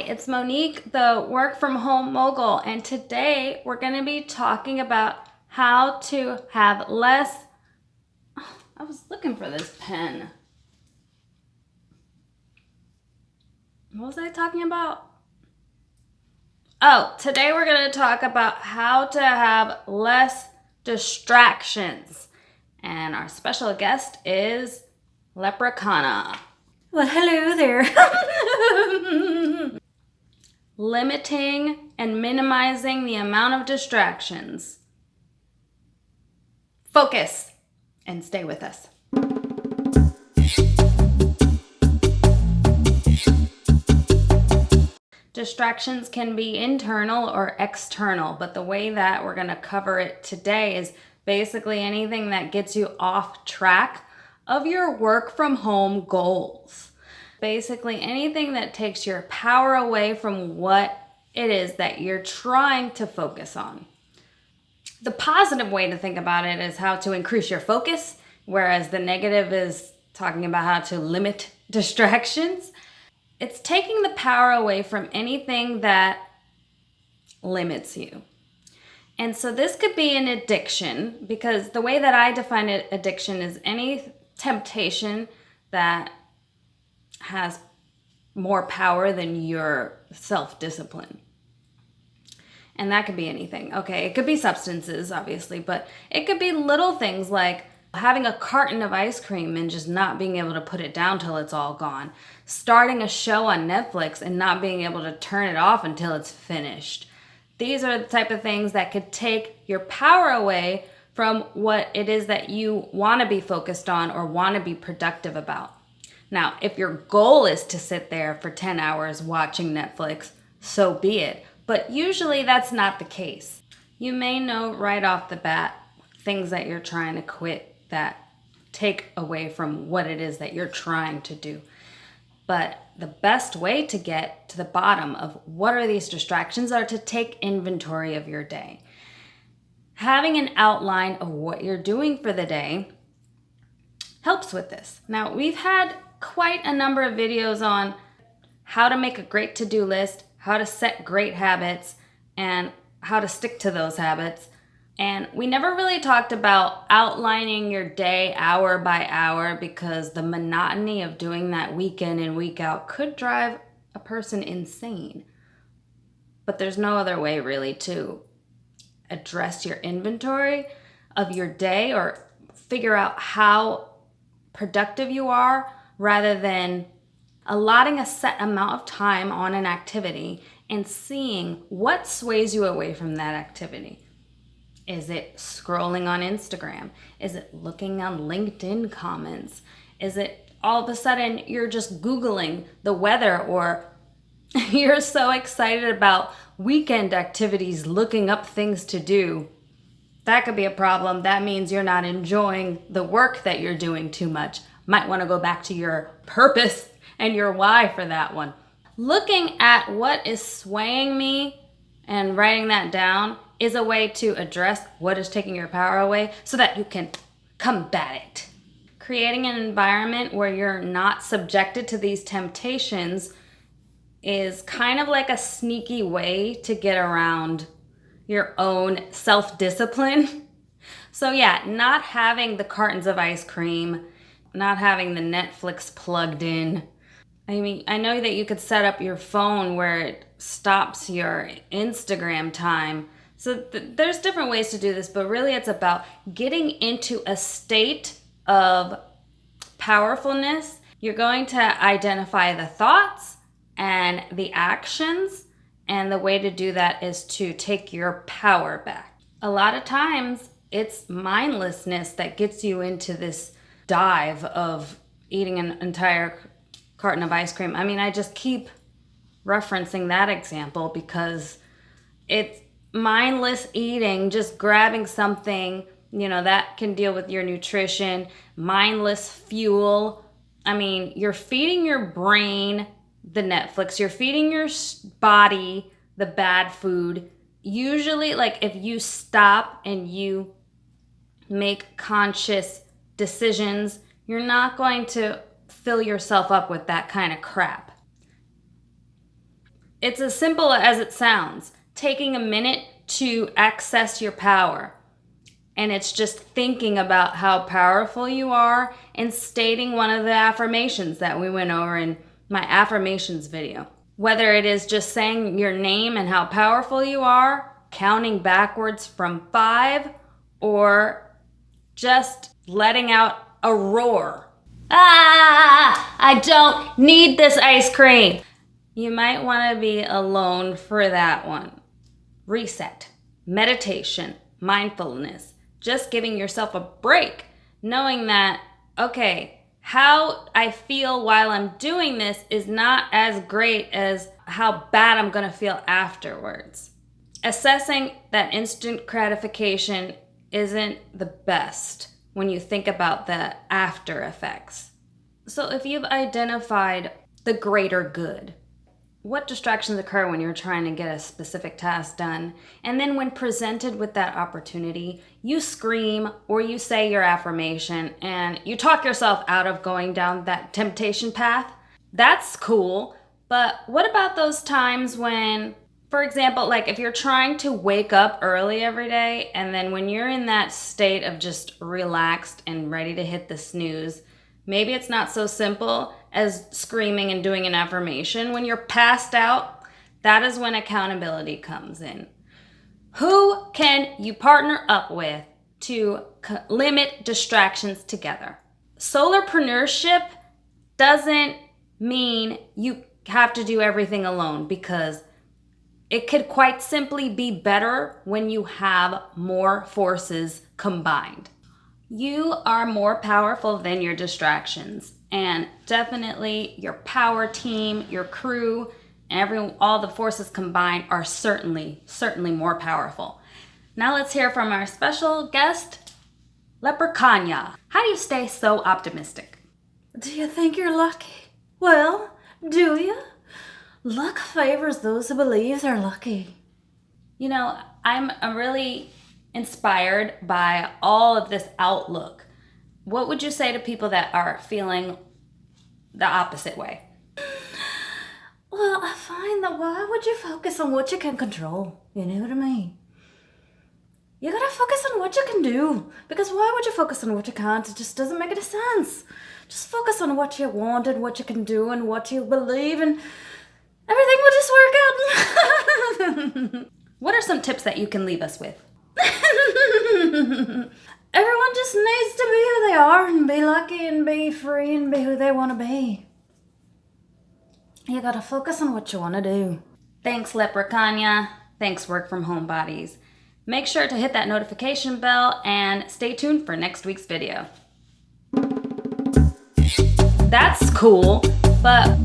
it's Monique, the work from home mogul, and today we're going to be talking about how to have less. I was looking for this pen. What was I talking about? Oh, today we're going to talk about how to have less distractions. And our special guest is Leprochania. Well, hello there. Limiting and minimizing the amount of distractions. Focus and stay with us. Distractions can be internal or external, but the way that we're going to cover it today is basically anything that gets you off track of your work from home goals. Basically anything that takes your power away from what it is that you're trying to focus on. The positive way to think about it is how to increase your focus, whereas the negative is talking about how to limit distractions. It's taking the power away from anything that limits you. And so this could be an addiction, because the way that I define it, addiction is any temptation that has more power than your self-discipline. And that could be anything. Okay, it could be substances, obviously, but it could be little things like having a carton of ice cream and just not being able to put it down till it's all gone. Starting a show on Netflix and not being able to turn it off until it's finished. These are the type of things that could take your power away from what it is that you want to be focused on or want to be productive about. Now, if your goal is to sit there for 10 hours watching Netflix, so be it. But usually that's not the case. You may know right off the bat things that you're trying to quit that take away from what it is that you're trying to do. But the best way to get to the bottom of what are these distractions are to take inventory of your day. Having an outline of what you're doing for the day helps with this. Now, we've had quite a number of videos on how to make a great to-do list, how to set great habits, and how to stick to those habits. And we never really talked about outlining your day hour by hour, because the monotony of doing that week in and week out could drive a person insane. But there's no other way really to address your inventory of your day or figure out how productive you are, rather than allotting a set amount of time on an activity and seeing what sways you away from that activity. Is it scrolling on Instagram? Is it looking on LinkedIn comments? Is it all of a sudden you're just Googling the weather, or you're so excited about weekend activities, looking up things to do? That could be a problem. That means you're not enjoying the work that you're doing too much. Might want to go back to your purpose and your why for that one. Looking at what is swaying me and writing that down is a way to address what is taking your power away so that you can combat it. Creating an environment where you're not subjected to these temptations is kind of like a sneaky way to get around your own self-discipline. So yeah, not having the cartons of ice cream, not having the Netflix plugged in. I mean, I know that you could set up your phone where it stops your Instagram time. So there's different ways to do this, but really it's about getting into a state of powerfulness. You're going to identify the thoughts and the actions, and the way to do that is to take your power back. A lot of times it's mindlessness that gets you into this dive of eating an entire carton of ice cream. I mean, I just keep referencing that example because it's mindless eating, just grabbing something, that can deal with your nutrition, mindless fuel. I mean, you're feeding your brain the Netflix, you're feeding your body the bad food. Usually, like, if you stop and you make conscious decisions, you're not going to fill yourself up with that kind of crap. It's as simple as it sounds, taking a minute to access your power. And it's just thinking about how powerful you are and stating one of the affirmations that we went over in my affirmations video. Whether it is just saying your name and how powerful you are, counting backwards from 5, or just letting out a roar. Ah, I don't need this ice cream. You might want to be alone for that one. Reset, meditation, mindfulness, just giving yourself a break, knowing that, okay, how I feel while I'm doing this is not as great as how bad I'm going to feel afterwards. Assessing that instant gratification isn't the best when you think about the after effects. So if you've identified the greater good, what distractions occur when you're trying to get a specific task done, and then when presented with that opportunity, you scream or you say your affirmation and you talk yourself out of going down that temptation path? That's cool, but what about those times when, for example, like if you're trying to wake up early every day, and then when you're in that state of just relaxed and ready to hit the snooze, maybe it's not so simple as screaming and doing an affirmation. When you're passed out, that is when accountability comes in. Who can you partner up with to limit distractions together? Solarpreneurship doesn't mean you have to do everything alone, because it could quite simply be better when you have more forces combined. You are more powerful than your distractions, and definitely your power team, your crew, all the forces combined are certainly more powerful. Now let's hear from our special guest, Leprochania. How do you stay so optimistic? Do you think you're lucky? Well, do you? Luck favors those who believe they're lucky. You know, I'm really inspired by all of this outlook. What would you say to people that are feeling the opposite way? Well, I find that why would you focus on what you can control? You know what I mean? You gotta focus on what you can do. Because why would you focus on what you can't? It just doesn't make any sense. Just focus on what you want and what you can do and what you believe, and everything will just work out. What are some tips that you can leave us with? Everyone just needs to be who they are and be lucky and be free and be who they want to be. You gotta focus on what you want to do. Thanks, Leprochania. Thanks, Work From Home Bodies. Make sure to hit that notification bell and stay tuned for next week's video. That's cool, but